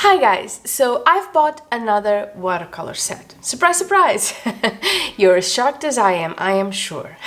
Hi guys, so I've bought another watercolor set. Surprise, surprise! You're as shocked as I am sure.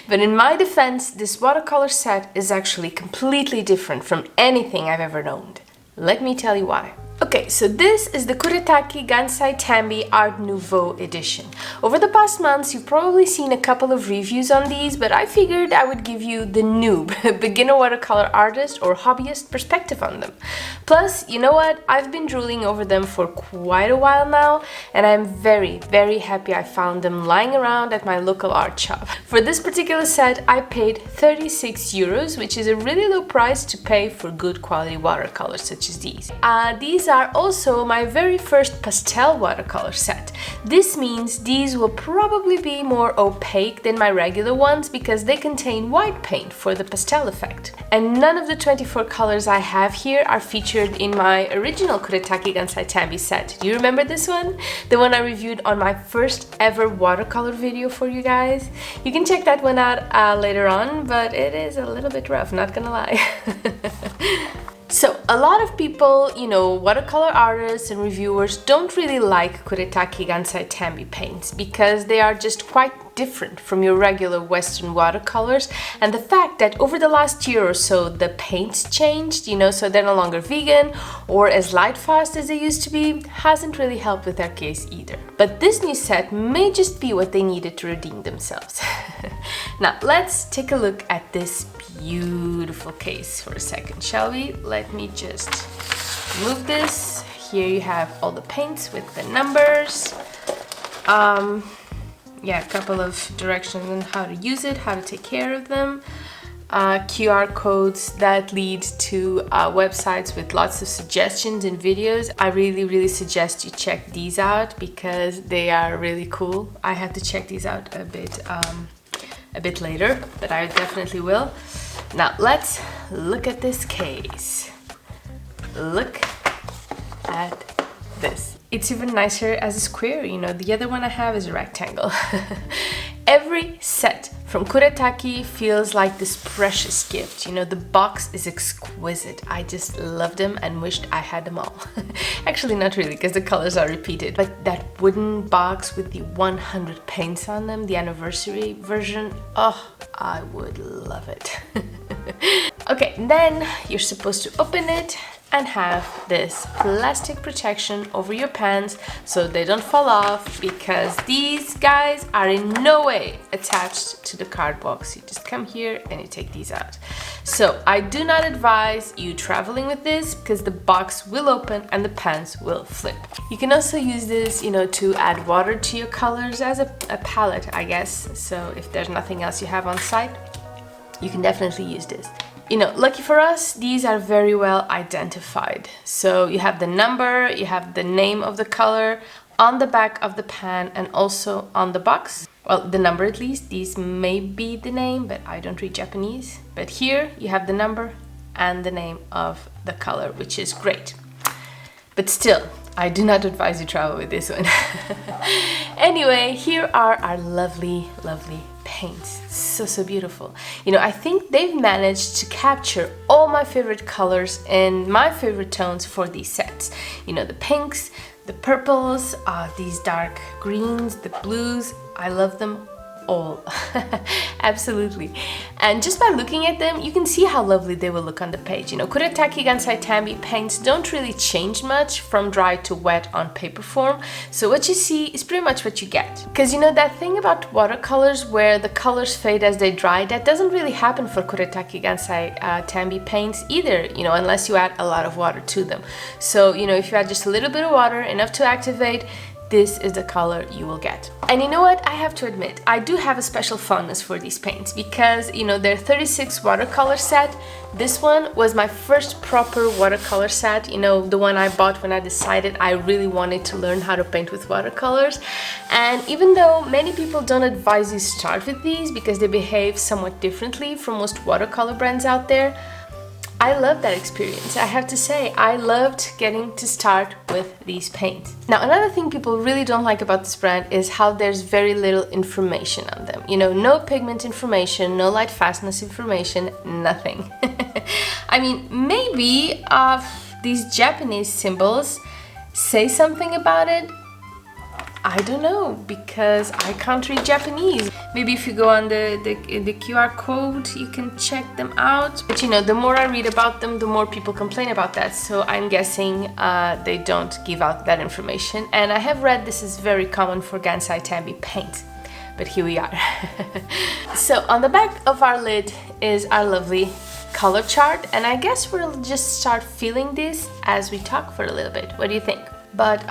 But in my defense, this watercolor set is actually completely different from anything I've ever known. Let me tell you why. Okay, so this is the Kuretake Gansai Tambi Art Nouveau edition. Over the past months, you've probably seen a couple of reviews on these, but I figured I would give you the noob, beginner watercolor artist or hobbyist perspective on them. Plus, you know what? I've been drooling over them for quite a while now, and I'm very, very happy I found them lying around at my local art shop. For this particular set, I paid 36 euros, which is a really low price to pay for good quality watercolors such as these. These are also my very first pastel watercolor set. This means these will probably be more opaque than my regular ones because they contain white paint for the pastel effect. And none of the 24 colors I have here are featured in my original Kuretake Gansai Tambi set. Do you remember this one? The one I reviewed on my first ever watercolor video for you guys? You can check that one out later on, but it is a little bit rough, not gonna lie. So, a lot of people, watercolor artists and reviewers don't really like Kuretake Gansai Tambi paints because they are just quite different from your regular Western watercolors, and the fact that over the last year or so the paints changed, so they're no longer vegan or as light fast as they used to be, hasn't really helped with their case either. But this new set may just be what they needed to redeem themselves. Now, let's take a look at this beautiful case for a second, shall we? Let me just move this. Here you have all the paints with the numbers. A couple of directions on how to use it, how to take care of them. QR codes that lead to websites with lots of suggestions and videos. I really suggest you check these out because they are really cool. I have to check these out a bit later, but I definitely will. Now let's look at this case. Look at this. It's even nicer as a square, the other one I have is a rectangle. Every set from Kuretake feels like this precious gift. The box is exquisite. I just loved them and wished I had them all. Actually, not really, because the colors are repeated. But that wooden box with the 100 paints on them, the anniversary version, oh, I would love it. Okay, then you're supposed to open it and have this plastic protection over your pans so they don't fall off, because these guys are in no way attached to the card box. You just come here and you take these out. So I do not advise you traveling with this because the box will open and the pans will flip. You can also use this, to add water to your colors as a palette, I guess. So if there's nothing else you have on site, you can definitely use this. Lucky for us, these are very well identified. So you have the number, you have the name of the color on the back of the pan and also on the box. Well, the number at least. These may be the name, but I don't read Japanese. But here you have the number and the name of the color, which is great. But still, I do not advise you travel with this one. Anyway, here are our lovely paints. So beautiful. I think they've managed to capture all my favorite colors and my favorite tones for these sets. The pinks, the purples, these dark greens, the blues. I love them all. Absolutely. And just by looking at them, you can see how lovely they will look on the page. Kuretake Gansai Tambi paints don't really change much from dry to wet on paper form, so what you see is pretty much what you get. Because that thing about watercolors where the colors fade as they dry, that doesn't really happen for Kuretake Gansai Tambi paints either, unless you add a lot of water to them. So, if you add just a little bit of water, enough to activate, this is the color you will get. And you know what? I have to admit, I do have a special fondness for these paints because, their 36 watercolor set, this one was my first proper watercolor set, the one I bought when I decided I really wanted to learn how to paint with watercolors. And even though many people don't advise you start with these because they behave somewhat differently from most watercolor brands out there, I love that experience. I have to say, I loved getting to start with these paints. Now, another thing people really don't like about this brand is how there's very little information on them. No pigment information, no light fastness information, nothing. I mean, maybe these Japanese symbols say something about it? I don't know, because I can't read Japanese. Maybe if you go on the QR code, you can check them out. But you know, the more I read about them, the more people complain about that. So I'm guessing they don't give out that information. And I have read this is very common for Gansai Tambi paint. But here we are. So on the back of our lid is our lovely color chart. And I guess we'll just start feeling this as we talk for a little bit. What do you think? But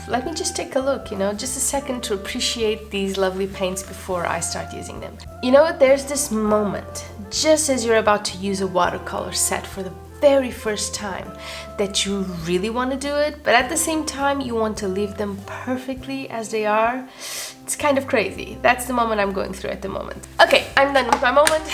let me just take a look, you know, just a second to appreciate these lovely paints before I start using them. You know what, there's this moment, just as you're about to use a watercolor set for the very first time, that you really want to do it, but at the same time you want to leave them perfectly as they are. It's kind of crazy. That's the moment I'm going through at the moment. Okay, I'm done with my moment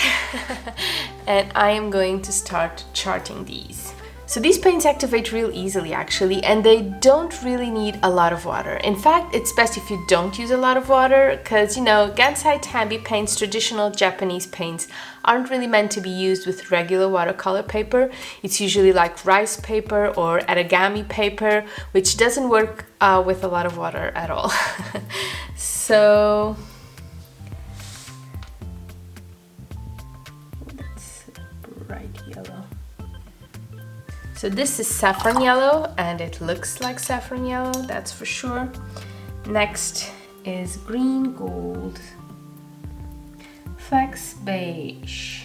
and I am going to start charting these. So these paints activate real easily actually, and they don't really need a lot of water. In fact, it's best if you don't use a lot of water, because you know, Gansai Tambi paints, traditional Japanese paints, aren't really meant to be used with regular watercolor paper. It's usually like rice paper or origami paper, which doesn't work with a lot of water at all. So that's bright yellow. So this is saffron yellow, and it looks like saffron yellow, that's for sure. Next is green gold, flex beige.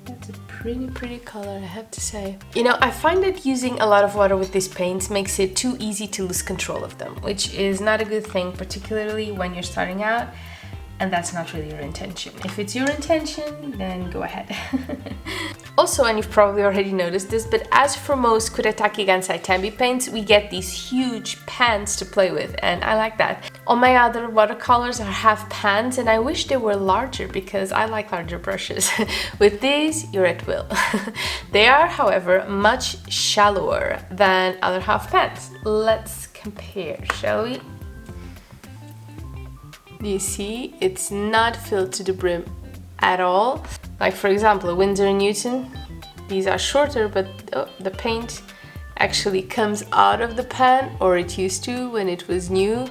That's a pretty color, I have to say. You know, I find that using a lot of water with these paints makes it too easy to lose control of them, which is not a good thing, particularly when you're starting out. And that's not really your intention. If it's your intention, then go ahead. Also, and you've probably already noticed this, but as for most Kuretake Gansai Tambi paints, we get these huge pans to play with, and I like that. All my other watercolors have pans, and I wish they were larger because I like larger brushes. With these, you're at will. They are, however, much shallower than other half pans. Let's compare, shall we? You see, it's not filled to the brim at all. Like for example, a Winsor & Newton, these are shorter, but the paint actually comes out of the pan, or it used to when it was new,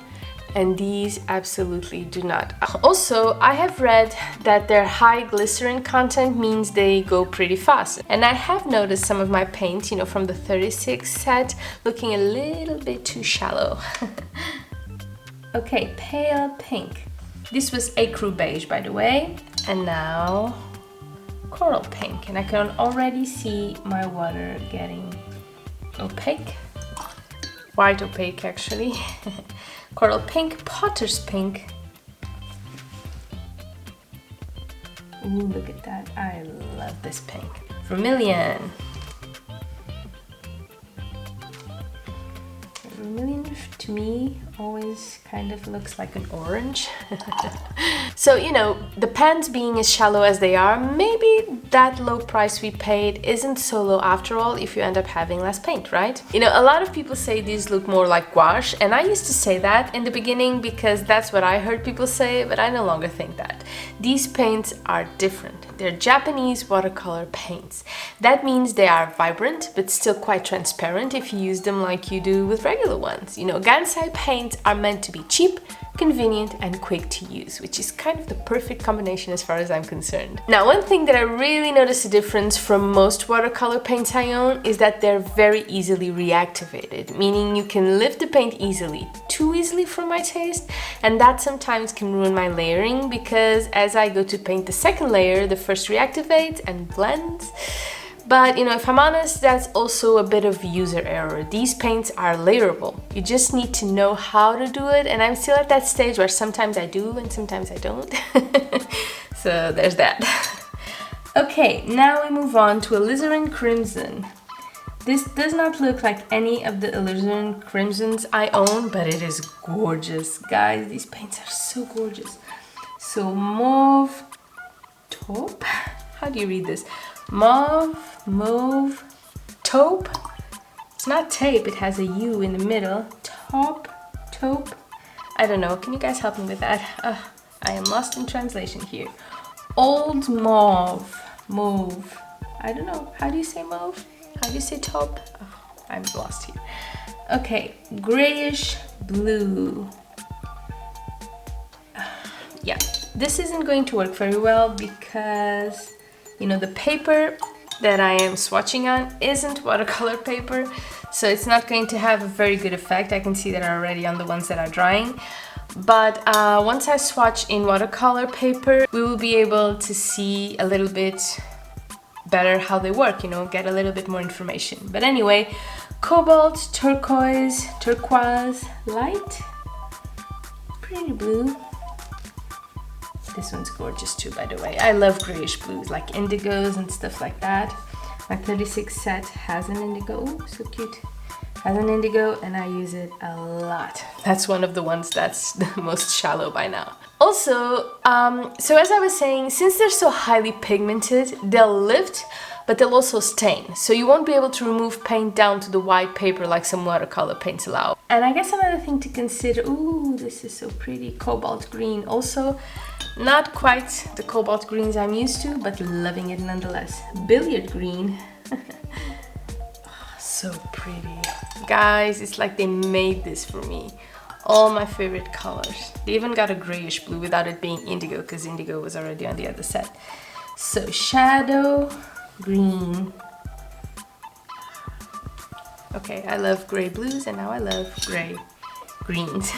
and these absolutely do not. Also, I have read that their high glycerin content means they go pretty fast. And I have noticed some of my paints, you know, from the 36 set, looking a little bit too shallow. Okay, pale pink. This was ecru beige, by the way. And now coral pink. And I can already see my water getting opaque. White opaque, actually. Coral pink, potter's pink. Ooh, look at that. I love this pink. Vermilion. Vermilion to me always kind of looks like an orange. So, you know, the pans being as shallow as they are, maybe that low price we paid isn't so low after all if you end up having less paint, right? You know, a lot of people say these look more like gouache, and I used to say that in the beginning because that's what I heard people say, but I no longer think that. These paints are different. They're Japanese watercolor paints. That means they are vibrant, but still quite transparent if you use them like you do with regular ones. You know, Gansai paints are meant to be cheap, convenient, and quick to use, which is kind of the perfect combination as far as I'm concerned. Now, one thing that I really notice a difference from most watercolor paints I own is that they're very easily reactivated, meaning you can lift the paint easily, too easily for my taste, and that sometimes can ruin my layering because as I go to paint the second layer, the first reactivates and blends. But, you know, if I'm honest, that's also a bit of user error. These paints are layerable. You just need to know how to do it, and I'm still at that stage where sometimes I do and sometimes I don't. So there's that. Okay, now we move on to alizarin crimson. This does not look like any of the alizarin crimsons I own, but it is gorgeous. Guys, these paints are so gorgeous. So mauve taupe? How do you read this? Mauve taupe. It's not tape, it has a U in the middle. Taupe. I don't know, can you guys help me with that? I am lost in translation here. Old mauve. I don't know, how do you say mauve? How do you say taupe? Oh, I'm lost here. Okay, grayish blue. Yeah, this isn't going to work very well because, you know, the paper that I am swatching on isn't watercolor paper, so it's not going to have a very good effect. I can see that already on the ones that are drying. But once I swatch in watercolor paper, we will be able to see a little bit better how they work, you know, get a little bit more information. But anyway, cobalt, turquoise, light, pretty blue. This one's gorgeous too, by the way. I love grayish blues, like indigos and stuff like that. My 36 set has an indigo. Ooh, so cute. Has an indigo and I use it a lot. That's one of the ones that's the most shallow by now. Also, so as I was saying, since they're so highly pigmented, they'll lift, but they'll also stain. So you won't be able to remove paint down to the white paper like some watercolor paints allow. And I guess another thing to consider, ooh, this is so pretty, cobalt green. Also, not quite the cobalt greens I'm used to, but loving it nonetheless. Billiard green. Oh, so pretty. Guys, it's like they made this for me. All my favorite colors. They even got a grayish blue without it being indigo, because indigo was already on the other set. So shadow green. Okay, I love gray blues and now I love gray greens.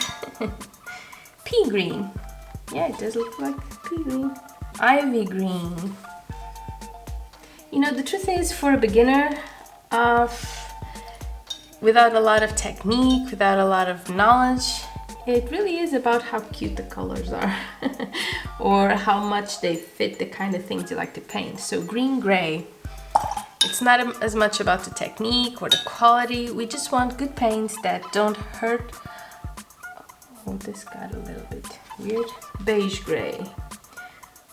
Pea green. Yeah, it does look like pea green. Ivy green. You know, the truth is, for a beginner, without a lot of technique, without a lot of knowledge, it really is about how cute the colors are or how much they fit the kind of things you like to paint. So green, gray, it's not as much about the technique or the quality. We just want good paints that don't hurt. Oh, this got a little bit weird. Beige gray.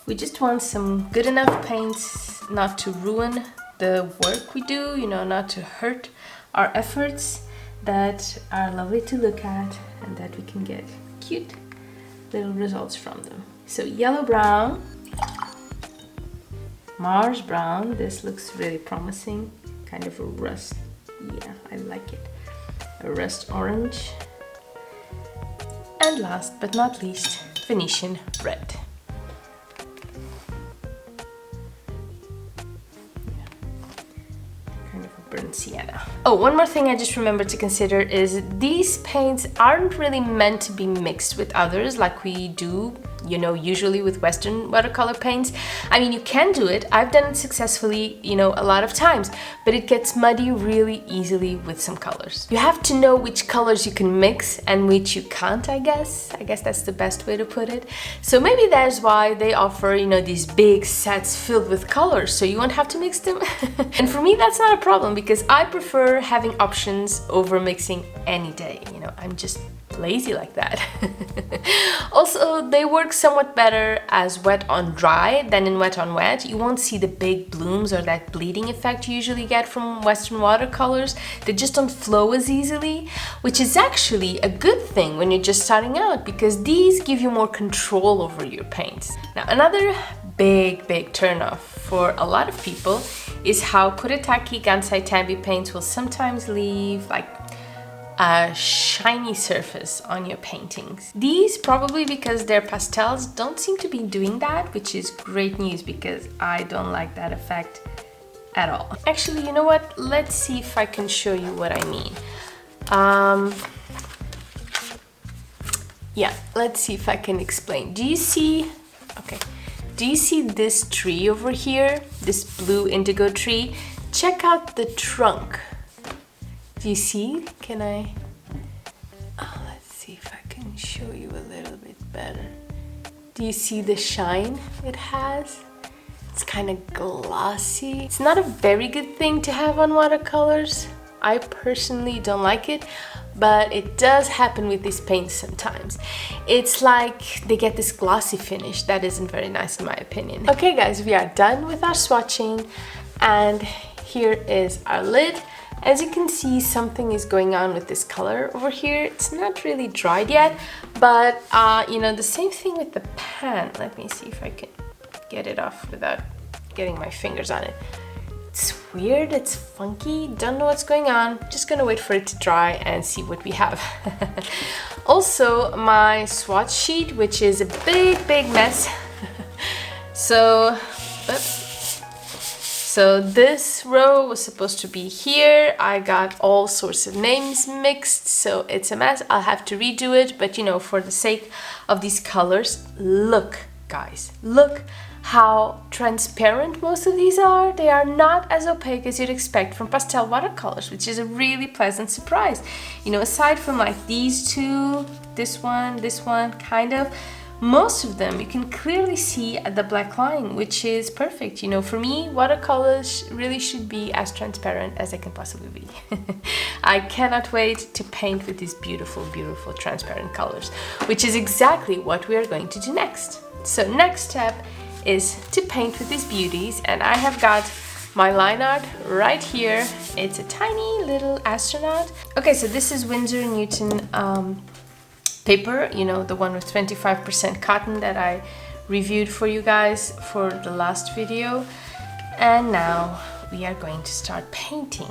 We just want some good enough paints not to ruin the work we do, you know, not to hurt our efforts, that are lovely to look at and that we can get cute little results from them. So yellow brown, Mars brown, this looks really promising, kind of a rust, yeah, I like it, a rust orange, and last but not least, Venetian red. Burnt sienna. Oh, one more thing I just remembered to consider is these paints aren't really meant to be mixed with others like we do, you know, usually with Western watercolor paints. I mean, you can do it. I've done it successfully, you know, a lot of times, but it gets muddy really easily with some colors. You have to know which colors you can mix and which you can't, I guess. I guess that's the best way to put it. So maybe that's why they offer, you know, these big sets filled with colors, so you won't have to mix them. And for me, that's not a problem because I prefer having options over mixing any day. You know, I'm just lazy like that. Also, they work somewhat better as wet on dry than in wet on wet. You won't see the big blooms or that bleeding effect you usually get from Western watercolors. They just don't flow as easily, which is actually a good thing when you're just starting out because these give you more control over your paints. Now, another big turnoff for a lot of people is how Kuretake Gansai Tambi paints will sometimes leave like a shiny surface on your paintings. These, probably because they're pastels, don't seem to be doing that, which is great news because I don't like that effect at all. Actually, you know what? Let's see if I can show you what I mean. Yeah, let's see if I can explain. Do you see, okay, do you see this tree over here? This blue indigo tree? Check out the trunk. Do you see? Can I? Oh, let's see if I can show you a little bit better. Do you see the shine it has? It's kind of glossy. It's not a very good thing to have on watercolors. I personally don't like it, but it does happen with these paints sometimes. It's like they get this glossy finish that isn't very nice in my opinion. Okay guys, we are done with our swatching and here is our lid. As you can see, something is going on with this color over here. It's not really dried yet, but you know, the same thing with the pan. Let me see if I can get it off without getting my fingers on it. It's weird, it's funky, don't know what's going on. Just gonna wait for it to dry and see what we have. Also, my swatch sheet, which is a big mess. So, oops. So this row was supposed to be here. I got all sorts of names mixed, so it's a mess. I'll have to redo it, but you know, for the sake of these colors, look, guys, look how transparent most of these are. They are not as opaque as you'd expect from Pastel Watercolors, which is a really pleasant surprise. You know, aside from like these two, this one, kind of, most of them you can clearly see the black line, which is perfect. You know, for me, watercolors really should be as transparent as they can possibly be. I cannot wait to paint with these beautiful transparent colors, which is exactly what we are going to do next. So next step is to paint with these beauties, and I have got my line art right here. It's a tiny little astronaut. Okay, so this is Winsor & Newton paper, you know, the one with 25% cotton that I reviewed for you guys for the last video. And now we are going to start painting.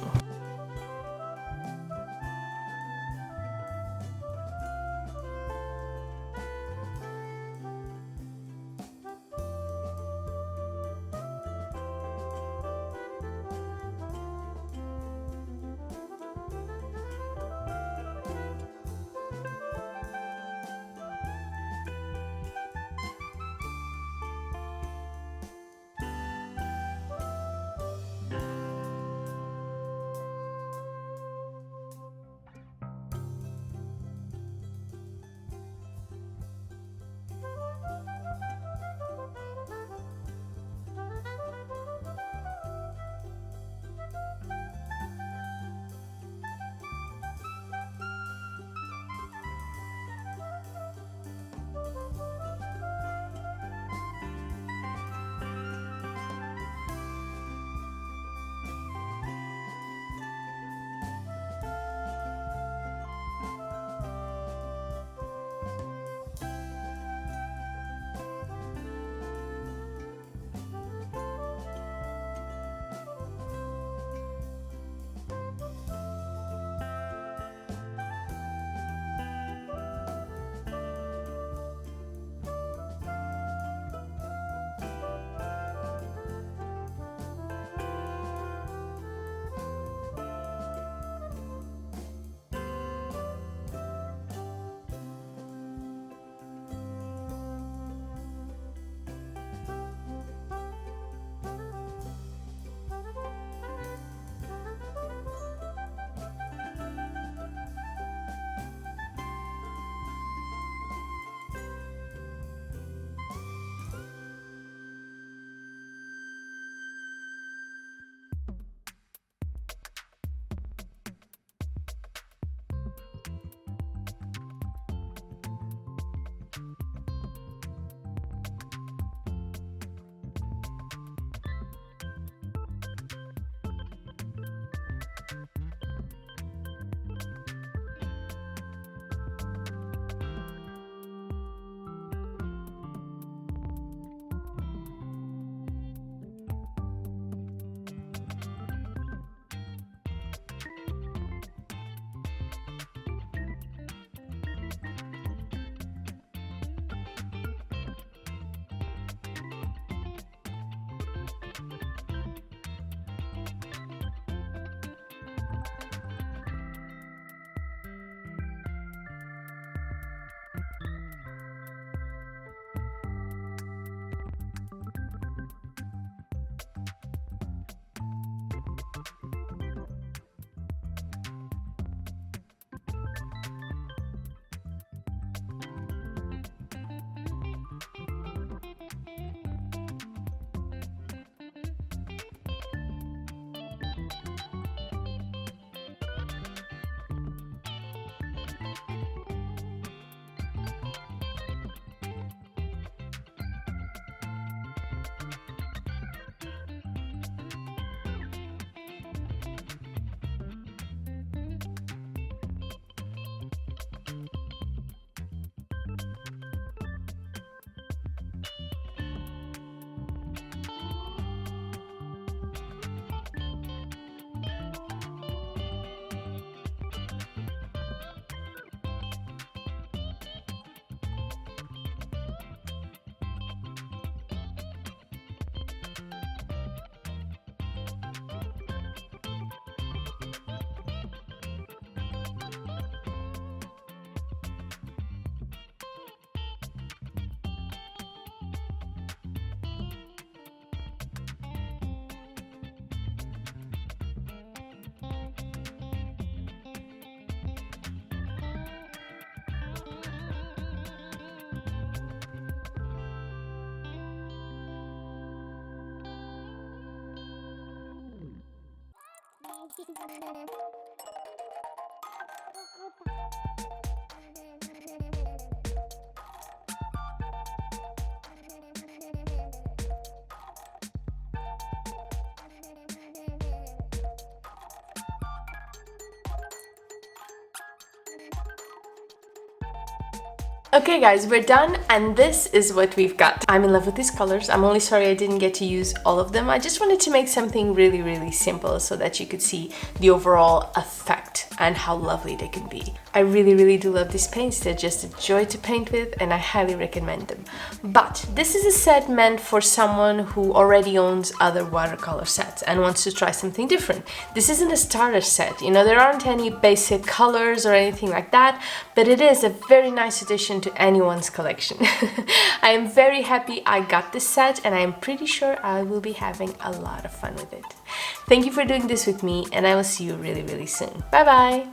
Okay guys, we're done and this is what we've got. I'm in love with these colors. I'm only sorry I didn't get to use all of them. I just wanted to make something really, really simple so that you could see the overall effect and how lovely they can be. I really, really do love these paints. They're just a joy to paint with and I highly recommend them. But this is a set meant for someone who already owns other watercolor sets and wants to try something different. This isn't a starter set, you know, there aren't any basic colors or anything like that, but it is a very nice addition to anyone's collection. I am very happy I got this set and I'm pretty sure I will be having a lot of fun with it. Thank you for doing this with me and I will see you really, really soon. Bye bye!